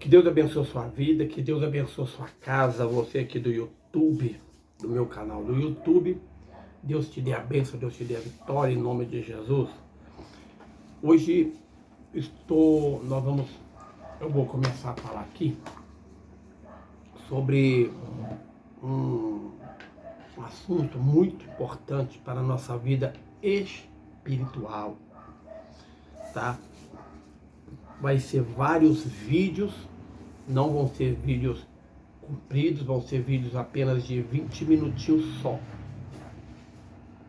Que Deus abençoe a sua vida, que Deus abençoe a sua casa, você aqui do YouTube, do meu canal do YouTube. Deus te dê a bênção, Deus te dê a vitória em nome de Jesus. Hoje eu vou começar a falar aqui sobre um assunto muito importante para a nossa vida espiritual, tá? Vai ser vários vídeos, não vão ser vídeos compridos, vão ser vídeos apenas de 20 minutinhos só,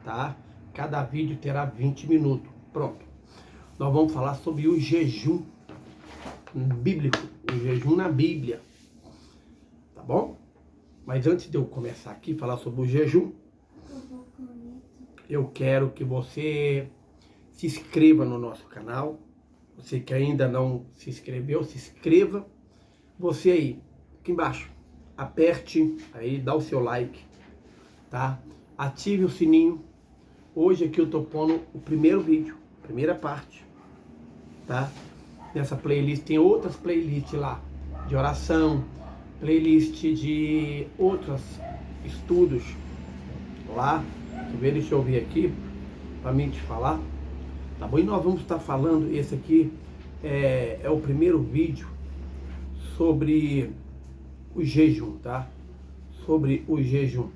tá? Cada vídeo terá 20 minutos, pronto. Nós vamos falar sobre o jejum bíblico, o jejum na Bíblia, tá bom? Mas antes de eu começar aqui a falar sobre o jejum, eu quero que você se inscreva no nosso canal. Você que ainda não se inscreveu, se inscreva. Você aí, aqui embaixo, aperte aí, dá o seu like, tá? Ative o sininho. Hoje aqui eu tô pondo o primeiro vídeo, primeira parte, tá? Nessa playlist tem outras playlists lá, de oração, playlist de outros estudos lá. Deixa eu ver aqui, para mim te falar. Tá bom? E nós vamos estar falando, esse aqui é o primeiro vídeo sobre o jejum, tá? Sobre o jejum.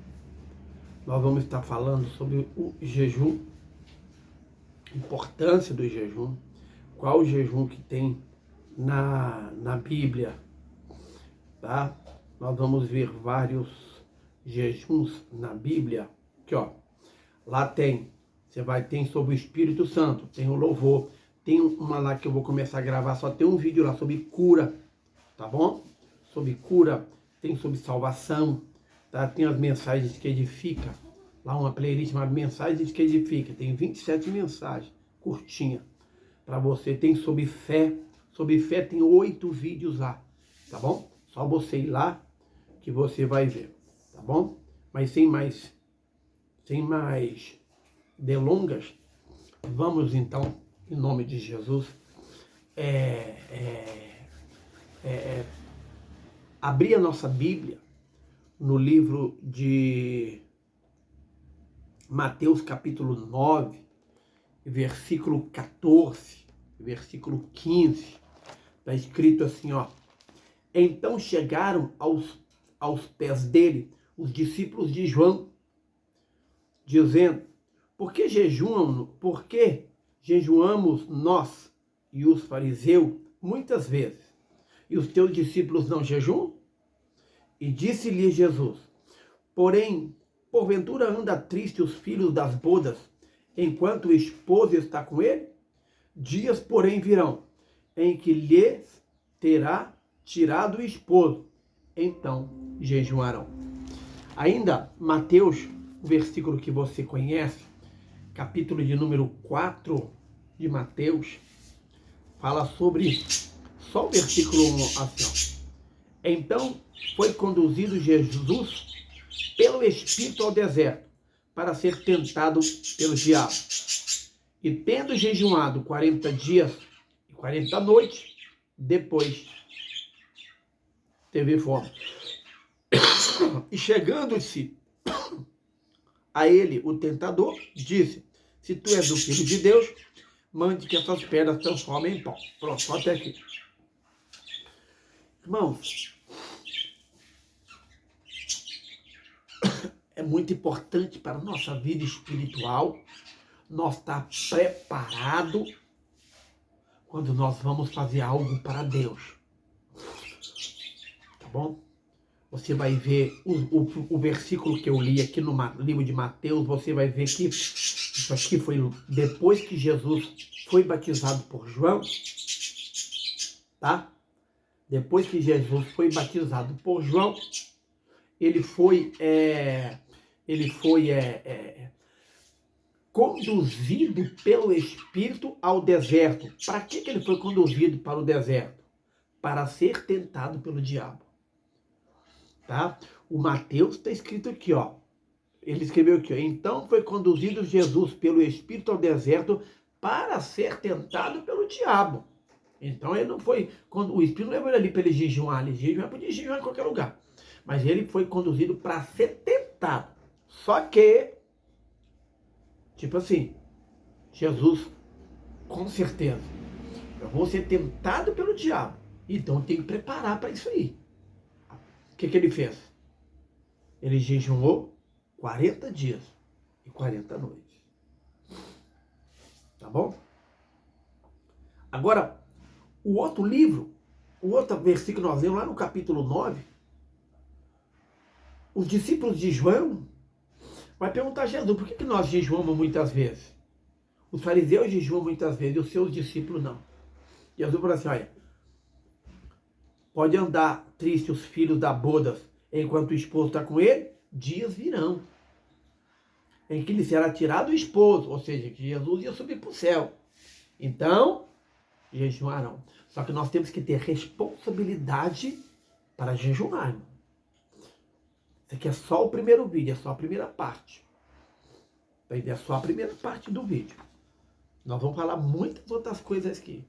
Nós vamos estar falando sobre o jejum, importância do jejum, qual o jejum que tem na Bíblia, tá? Nós vamos ver vários jejuns na Bíblia, aqui ó, lá tem sobre o Espírito Santo, tem o louvor, tem uma lá que eu vou começar a gravar, só tem um vídeo lá sobre cura, tá bom? Sobre cura, tem sobre salvação, tá? Tem as mensagens que edifica, lá uma playlist chamada Mensagens que Edifica, tem 27 mensagens, curtinha, para você. Tem sobre fé tem 8 vídeos lá, tá bom? Só você ir lá que você vai ver, tá bom? Mas sem mais delongas, vamos então, em nome de Jesus, abrir a nossa Bíblia no livro de Mateus capítulo 9, versículo 14, versículo 15, está escrito assim, ó: Então chegaram aos pés dele os discípulos de João, dizendo: Por que jejuamos nós e os fariseus muitas vezes, e os teus discípulos não jejuam? E disse-lhe Jesus: Porventura anda triste os filhos das bodas, enquanto o esposo está com ele? Dias, porém, virão, em que lhes terá tirado o esposo, então jejuarão. Ainda, Mateus, o versículo que você conhece, capítulo de número 4 de Mateus, fala sobre, só o versículo 1, assim, ó. Então foi conduzido Jesus pelo Espírito ao deserto, para ser tentado pelo diabo. E tendo jejuado 40 dias e 40 noites, depois teve fome. E chegando-se a ele, o tentador, disse: Se tu és o Filho de Deus, mande que essas pedras transformem em pão. Pronto, só até aqui. Irmãos, é muito importante para a nossa vida espiritual nós estar preparado quando nós vamos fazer algo para Deus. Tá bom? Você vai ver o versículo que eu li aqui no livro de Mateus, você vai ver que isso aqui foi depois que Jesus foi batizado por João, tá? Depois que Jesus foi batizado por João, ele foi conduzido pelo Espírito ao deserto. Para que ele foi conduzido para o deserto? Para ser tentado pelo diabo. Tá? O Mateus está escrito aqui, ó. Ele escreveu aqui, ó: Então foi conduzido Jesus pelo Espírito ao deserto para ser tentado pelo diabo. Então ele não foi, quando o Espírito levou ele ali para ele jejuar, podia jejuar em qualquer lugar. Mas ele foi conduzido para ser tentado. Só que, tipo assim, Jesus, com certeza, eu vou ser tentado pelo diabo. Então tem que preparar para isso aí. O que ele fez? Ele jejuou 40 dias e 40 noites. Tá bom? Agora, o outro livro, o outro versículo que nós lemos lá no capítulo 9, os discípulos de João vai perguntar a Jesus, por que nós jejuamos muitas vezes? Os fariseus jejuam muitas vezes e os seus discípulos não. Jesus falou assim, olha, pode andar triste os filhos da bodas enquanto o esposo está com ele, dias virão em que lhe será tirado o esposo, ou seja, que Jesus ia subir para o céu. Então, jejuarão. Só que nós temos que ter responsabilidade para jejuar. Isso aqui é só o primeiro vídeo, é só a primeira parte. É só a primeira parte do vídeo. Nós vamos falar muitas outras coisas aqui.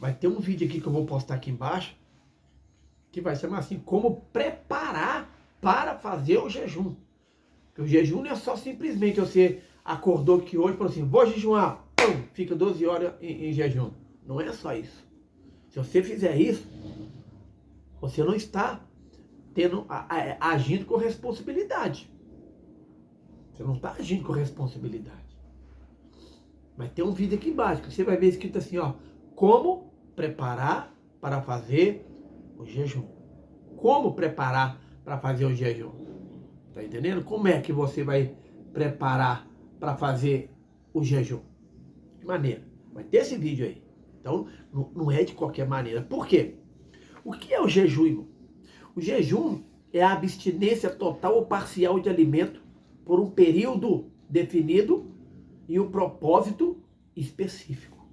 Vai ter um vídeo aqui que eu vou postar aqui embaixo, que vai chamar assim, como preparar para fazer o jejum. Porque o jejum não é só simplesmente você acordou aqui hoje e falou assim, vou jejuar, pum, fica 12 horas em jejum. Não é só isso. Se você fizer isso, você não está agindo com responsabilidade. Você não está agindo com responsabilidade. Vai ter um vídeo aqui embaixo, que você vai ver escrito assim, ó, como preparar para fazer o jejum. Como preparar para fazer o jejum? Tá entendendo? Como é que você vai preparar para fazer o jejum? De maneira. Vai ter esse vídeo aí. Então, não é de qualquer maneira. Por quê? O que é o jejum, irmão? O jejum é a abstinência total ou parcial de alimento por um período definido e um propósito específico.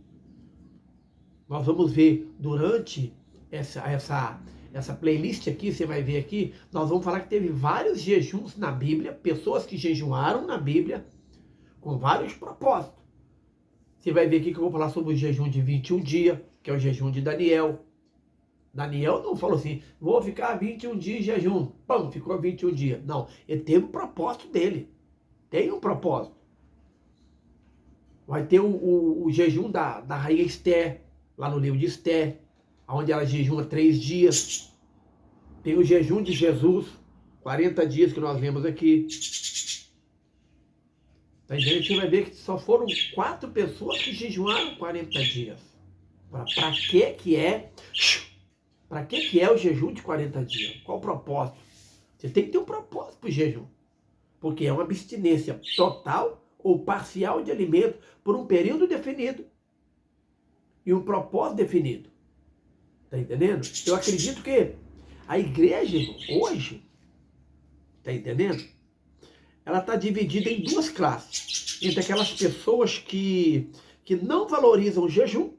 Nós vamos ver durante essa playlist aqui, você vai ver aqui, nós vamos falar que teve vários jejuns na Bíblia, pessoas que jejuaram na Bíblia com vários propósitos. Você vai ver aqui que eu vou falar sobre o jejum de 21 dias, que é o jejum de Daniel. Daniel não falou assim, vou ficar 21 dias em jejum. Pão, ficou 21 dias. Não, ele teve um propósito dele. Tem um propósito. Vai ter o jejum da rainha Esther, lá no livro de Esther, onde ela jejuma 3 dias. Tem o jejum de Jesus, 40 dias que nós lemos aqui. Tá entendendo? Você vai ver que só foram 4 pessoas que jejuaram 40 dias. Para que é? Para que é o jejum de 40 dias? Qual o propósito? Você tem que ter um propósito para o jejum. Porque é uma abstinência total ou parcial de alimento por um período definido. E um propósito definido. Está entendendo? Eu acredito que a igreja, hoje, está entendendo? Ela está dividida em 2 classes. Entre aquelas pessoas que não valorizam o jejum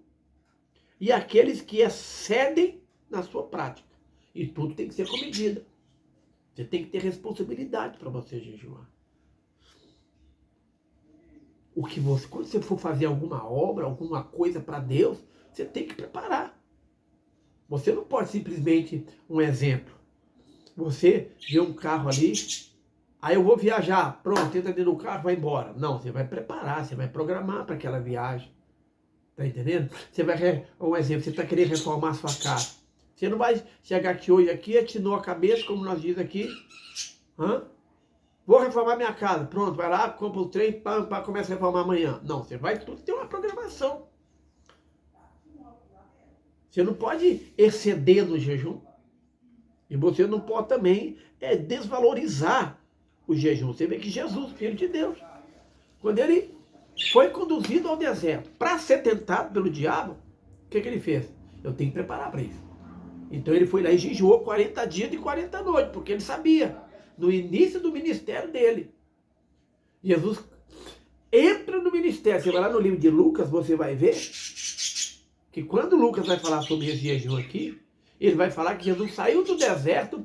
e aqueles que excedem na sua prática. E tudo tem que ser com medida. Você tem que ter responsabilidade para você jejuar. Quando você for fazer alguma obra, alguma coisa para Deus, você tem que preparar. Você não pode simplesmente, um exemplo, você vê um carro ali, aí eu vou viajar, pronto, entra dentro do carro, vai embora. Não, você vai preparar, você vai programar para aquela viagem. Tá entendendo? Você vai, um exemplo, você está querendo reformar a sua casa. Você não vai chegar aqui hoje, atinou a cabeça, como nós diz aqui. Vou reformar minha casa. Pronto, vai lá, compra o trem, começa a reformar amanhã. Não, você vai tudo ter uma programação. Você não pode exceder no jejum. E você não pode também desvalorizar o jejum. Você vê que Jesus, Filho de Deus, quando ele foi conduzido ao deserto para ser tentado pelo diabo, o que ele fez? Eu tenho que preparar para isso. Então ele foi lá e jejuou 40 dias e 40 noites, porque ele sabia, no início do ministério dele, Jesus entra no ministério. Você vai lá no livro de Lucas, você vai ver que quando Lucas vai falar sobre esse jejum aqui, ele vai falar que Jesus saiu do deserto.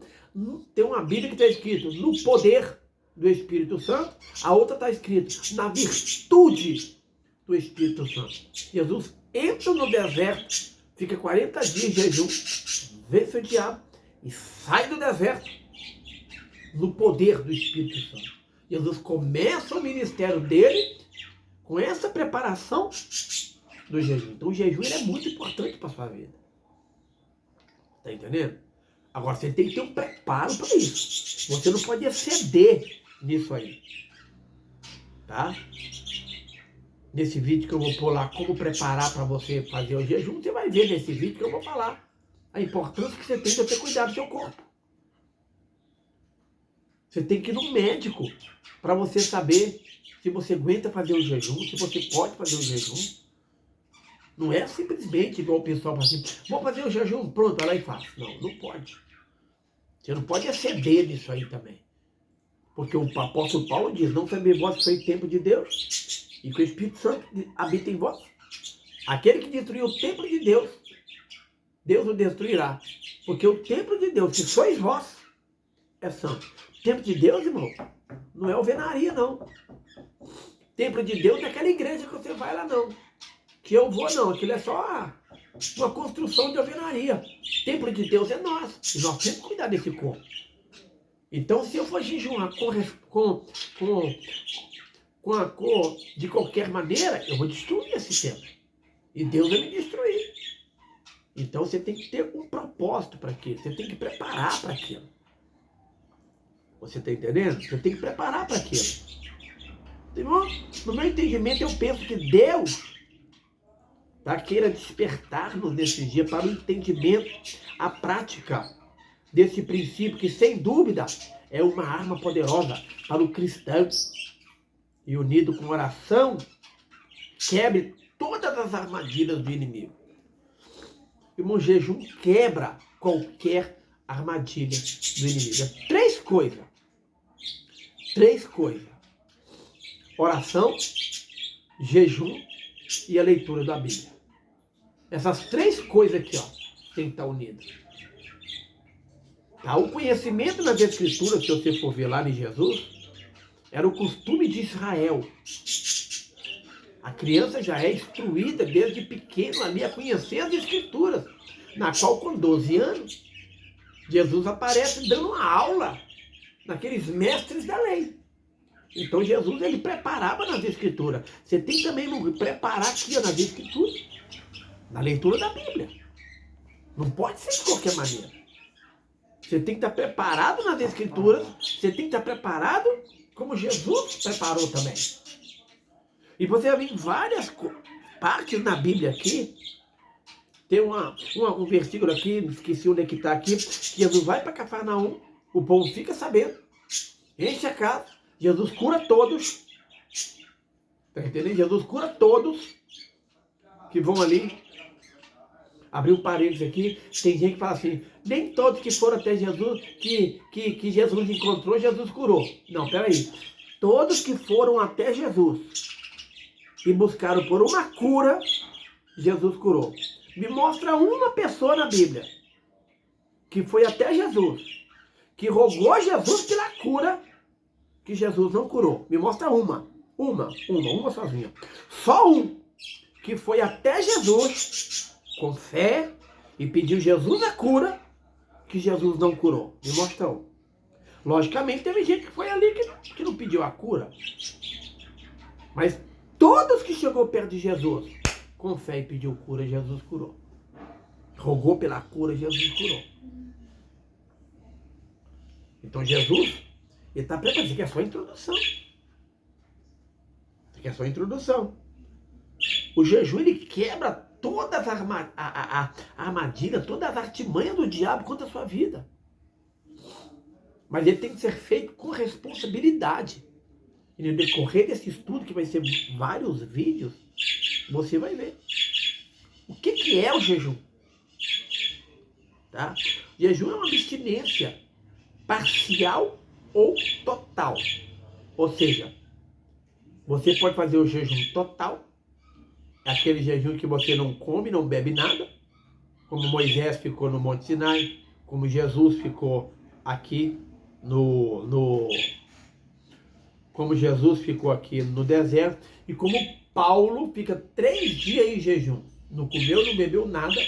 Tem uma Bíblia que está escrito no poder do Espírito Santo, a outra está escrito na virtude do Espírito Santo. Jesus entra no deserto fica 40 dias de jejum, vence o diabo e sai do deserto no poder do Espírito Santo. Jesus começa o ministério dele com essa preparação do jejum. Então o jejum ele é muito importante para a sua vida. Tá entendendo? Agora você tem que ter um preparo para isso. Você não pode exceder nisso aí. Tá? Nesse vídeo que eu vou pôr lá como preparar para você fazer o jejum, você vai ver nesse vídeo que eu vou falar a importância que você tem de você cuidar do seu corpo. Você tem que ir no médico para você saber se você aguenta fazer o jejum, se você pode fazer o jejum. Não é simplesmente igual o pessoal fala assim, vou fazer o jejum, pronto, vai lá e faz. Não, não pode. Você não pode exceder nisso aí também. Porque o apóstolo Paulo diz, não também vós foi templo de Deus e que o Espírito Santo habita em vós. Aquele que destruiu o templo de Deus, Deus o destruirá. Porque o templo de Deus, que sois vós, é santo. O templo de Deus, irmão, não é alvenaria, não. O templo de Deus não é aquela igreja que você vai lá, não. Que eu vou, não. Aquilo é só uma construção de alvenaria. O templo de Deus é nós. E nós temos que cuidar desse corpo. Então, se eu for jejuar com a cor de qualquer maneira, eu vou destruir esse templo. E Deus vai me destruir. Então, você tem que ter um propósito para aquilo. Você tem que preparar para aquilo. Você está entendendo? Você tem que preparar para aquilo. Irmão, no meu entendimento, eu penso que Deus queira despertar-nos nesse dia para o entendimento, a prática desse princípio que, sem dúvida, é uma arma poderosa para o cristão. E unido com oração, quebre todas as armadilhas do inimigo. Irmão, o jejum quebra qualquer armadilha do inimigo. Três coisas. Oração, jejum e a leitura da Bíblia. Essas três coisas aqui, ó, tem que estar unidas. Tá? O conhecimento das Escrituras, se você for ver lá em Jesus, era o costume de Israel. A criança já é instruída desde pequeno ali a conhecer as Escrituras, na qual com 12 anos, Jesus aparece dando uma aula naqueles mestres da lei. Então Jesus, ele preparava nas Escrituras. Você tem também que preparar aqui nas Escrituras, na leitura da Bíblia. Não pode ser de qualquer maneira. Você tem que estar preparado nas Escrituras, você tem que estar preparado como Jesus preparou também. E você vai ver em várias partes na Bíblia aqui, tem um versículo aqui, esqueci onde é que está aqui, que Jesus vai para Cafarnaum, o povo fica sabendo, enche a casa, Jesus cura todos, tá entendendo? Jesus cura todos que vão ali. Abrir um parênteses aqui, tem gente que fala assim, nem todos que foram até Jesus, que Jesus encontrou, Jesus curou. Não, peraí. Todos que foram até Jesus e buscaram por uma cura, Jesus curou. Me mostra uma pessoa na Bíblia que foi até Jesus, que rogou a Jesus pela cura, que Jesus não curou. Me mostra uma sozinha. Só um que foi até Jesus com fé e pediu Jesus a cura, que Jesus não curou. Me mostra um. Logicamente teve gente que foi ali que não pediu a cura. Mas todos que chegou perto de Jesus, com fé e pediu cura, Jesus curou. Rogou pela cura, Jesus curou. Então Jesus, ele está preparado. Isso aqui é só a introdução. Isso aqui é só a introdução. O jejum, ele quebra todas as armadilhas, todas as artimanhas do diabo contra a sua vida. Mas ele tem que ser feito com responsabilidade. E no decorrer desse estudo, que vai ser vários vídeos, você vai ver. O que é o jejum? Tá? Jejum é uma abstinência parcial ou total. Ou seja, você pode fazer o jejum total, aquele jejum que você não come, não bebe nada, como Moisés ficou no Monte Sinai, como Jesus ficou aqui como Jesus ficou aqui no deserto, e como Paulo fica 3 dias em jejum, não comeu, não bebeu nada,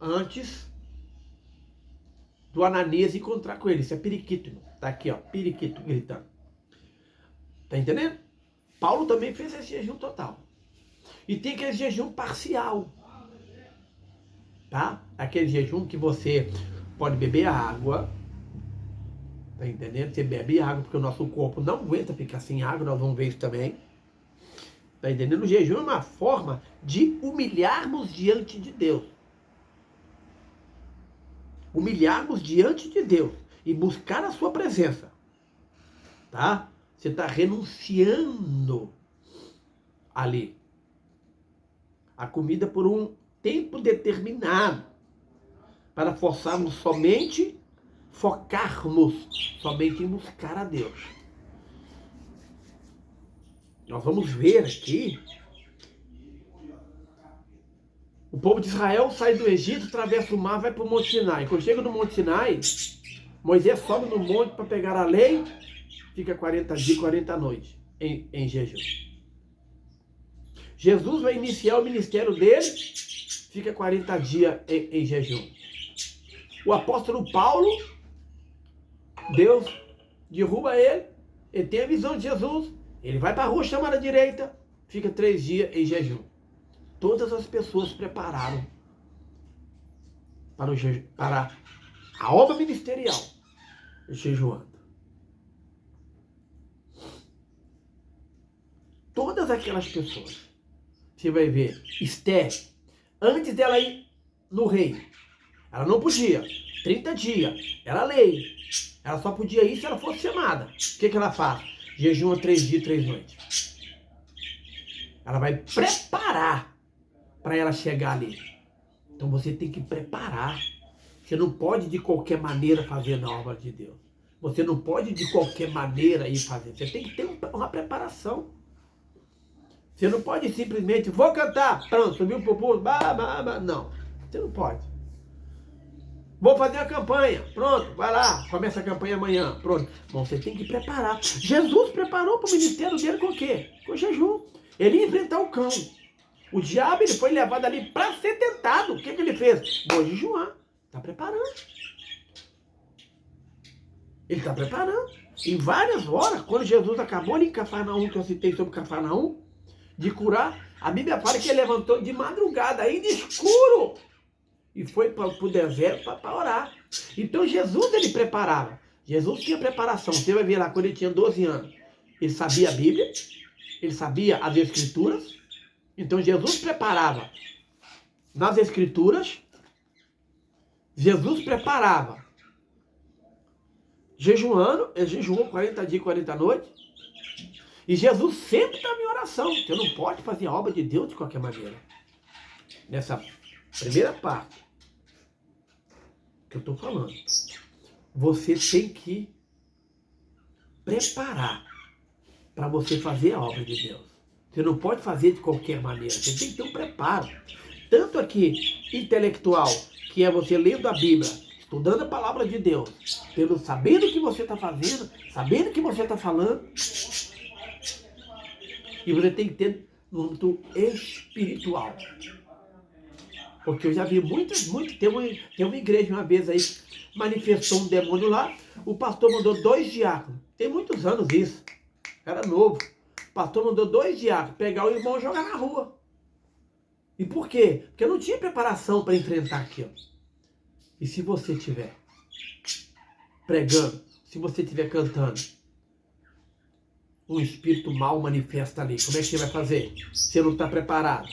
antes do Ananias encontrar com ele. Isso é periquito, irmão. Tá aqui, ó, periquito gritando. Tá entendendo? Paulo também fez esse jejum total. E tem aquele jejum parcial. Tá? Aquele jejum que você pode beber água. Tá entendendo? Você bebe água porque o nosso corpo não aguenta ficar sem água. Nós vamos ver isso também. Tá entendendo? O jejum é uma forma de humilharmos diante de Deus. Humilharmos diante de Deus e buscar a sua presença. Tá? Você está renunciando ali a comida por um tempo determinado para focarmos somente em buscar a Deus. Nós vamos ver aqui o povo de Israel sai do Egito, atravessa o mar, vai para o Monte Sinai. Quando chega no Monte Sinai, Moisés sobe no monte para pegar a lei, fica 40 dias, 40 noites em jejum. Jesus vai iniciar o ministério dele, fica 40 dias em jejum. O apóstolo Paulo, Deus derruba ele tem a visão de Jesus, ele vai para a rua chamada direita, fica 3 dias em jejum. Todas as pessoas se prepararam para a obra ministerial, jejuando. Todas aquelas pessoas, você vai ver, Esther, antes dela ir no rei, ela não podia, 30 dias, era lei, ela só podia ir se ela fosse chamada. O que ela faz? Jejuma 3 dias, 3 noites. Ela vai preparar para ela chegar ali. Então você tem que preparar. Você não pode de qualquer maneira fazer na obra de Deus. Você não pode de qualquer maneira ir fazer. Você tem que ter uma preparação. Você não pode simplesmente, vou cantar, pronto, subiu pro público, não. Você não pode. Vou fazer a campanha, pronto, vai lá, começa a campanha amanhã, pronto. Bom, você tem que preparar. Jesus preparou para o ministério dele com o quê? Com jejum. Ele ia enfrentar o cão. O diabo, ele foi levado ali para ser tentado. O que ele fez? Vou jejuar. Está preparando. Ele está preparando. Em várias horas, quando Jesus acabou ali em Cafarnaum, que eu citei sobre Cafarnaum, de curar, a Bíblia fala que ele levantou de madrugada, ainda escuro, e foi para o deserto para orar. Então Jesus, ele preparava. Jesus tinha preparação. Você vai ver lá, quando ele tinha 12 anos, ele sabia a Bíblia, ele sabia as Escrituras. Então Jesus preparava nas Escrituras, Jesus preparava jejuando, ele jejuou 40 dias, 40 noites, e Jesus sempre estava em oração. Você não pode fazer a obra de Deus de qualquer maneira. Nessa primeira parte que eu estou falando, você tem que preparar para você fazer a obra de Deus. Você não pode fazer de qualquer maneira. Você tem que ter um preparo. Tanto aqui, intelectual, que é você lendo a Bíblia, estudando a palavra de Deus, sabendo o que você está fazendo, sabendo o que você está falando. E você tem que ter no âmbito espiritual. Porque eu já vi tem uma igreja uma vez aí, manifestou um demônio lá, o pastor mandou 2 diáconos. Tem muitos anos isso. Era novo. O pastor mandou 2 diáconos pegar o irmão e jogar na rua. E por quê? Porque não tinha preparação para enfrentar aquilo. E se você estiver pregando, se você estiver cantando, um espírito mal manifesta ali, como é que você vai fazer? Você não está preparado.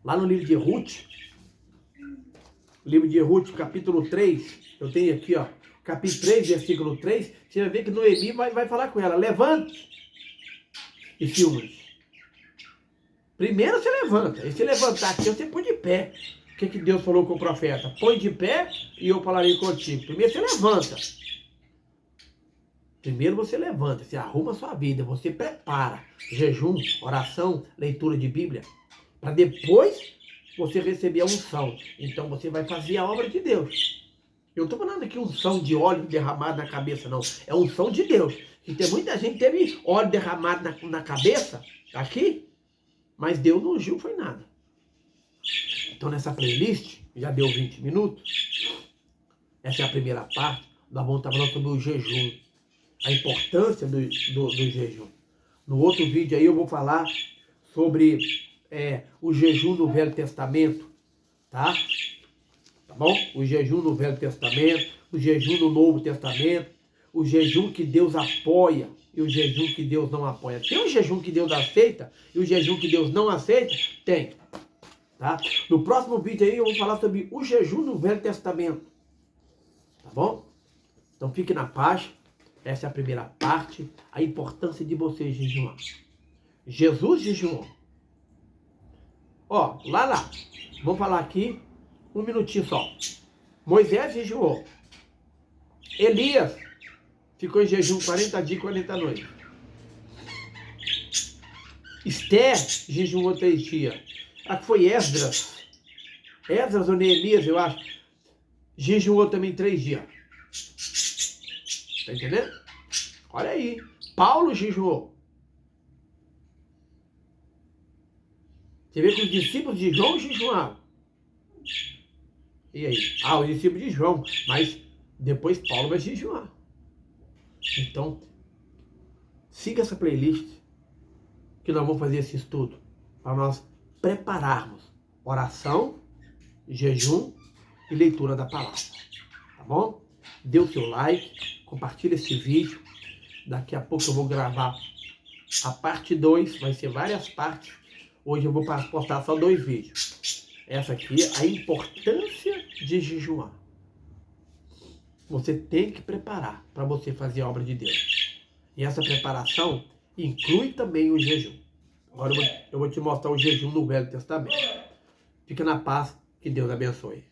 Lá no livro de Ruth, capítulo 3, eu tenho aqui, ó, capítulo 3, versículo 3, você vai ver que Noemi vai falar com ela, levante e filme. Primeiro você levanta, e se levantar aqui, você põe de pé. O que Deus falou com o profeta? Põe de pé e eu falarei contigo. Primeiro você levanta. Primeiro você levanta, você arruma a sua vida, você prepara jejum, oração, leitura de Bíblia, para depois você receber a unção. Então você vai fazer a obra de Deus. Eu não estou falando aqui unção de óleo derramado na cabeça, não. É unção de Deus. E tem muita gente que teve óleo derramado na cabeça, aqui, mas Deus não ungiu, foi nada. Então, nessa playlist, já deu 20 minutos. Essa é a primeira parte. Nós vamos estar falando sobre o jejum. A importância do jejum. No outro vídeo aí eu vou falar sobre o jejum no Velho Testamento. Tá? Tá bom? O jejum no Velho Testamento, o jejum no Novo Testamento, o jejum que Deus apoia e o jejum que Deus não apoia. Tem o jejum que Deus aceita e o jejum que Deus não aceita? Tem. Tá? No próximo vídeo aí eu vou falar sobre o jejum no Velho Testamento. Tá bom? Então fique na paz. Essa é a primeira parte. A importância de você jejuar. Jesus jejuou. Ó, lá. Vamos falar aqui um minutinho só. Moisés jejuou. Elias ficou em jejum 40 dias e 40 noites. Esther jejuou 3 dias. Aqui foi Esdras. Esdras ou Neemias, eu acho. Jejuou também 3 dias. Tá entendendo? Olha aí. Paulo jejuou. Você vê que os discípulos de João jejuaram. E aí? Os discípulos de João. Mas depois Paulo vai jejuar. Então, siga essa playlist que nós vamos fazer esse estudo para nós prepararmos oração, jejum e leitura da palavra. Tá bom? Dê o seu like, compartilhe esse vídeo. Daqui a pouco eu vou gravar a parte 2, vai ser várias partes. Hoje eu vou postar só 2 vídeos. Essa aqui é a importância de jejuar. Você tem que preparar para você fazer a obra de Deus. E essa preparação inclui também o jejum. Agora eu vou te mostrar o jejum no Velho Testamento. Fica na paz, que Deus abençoe.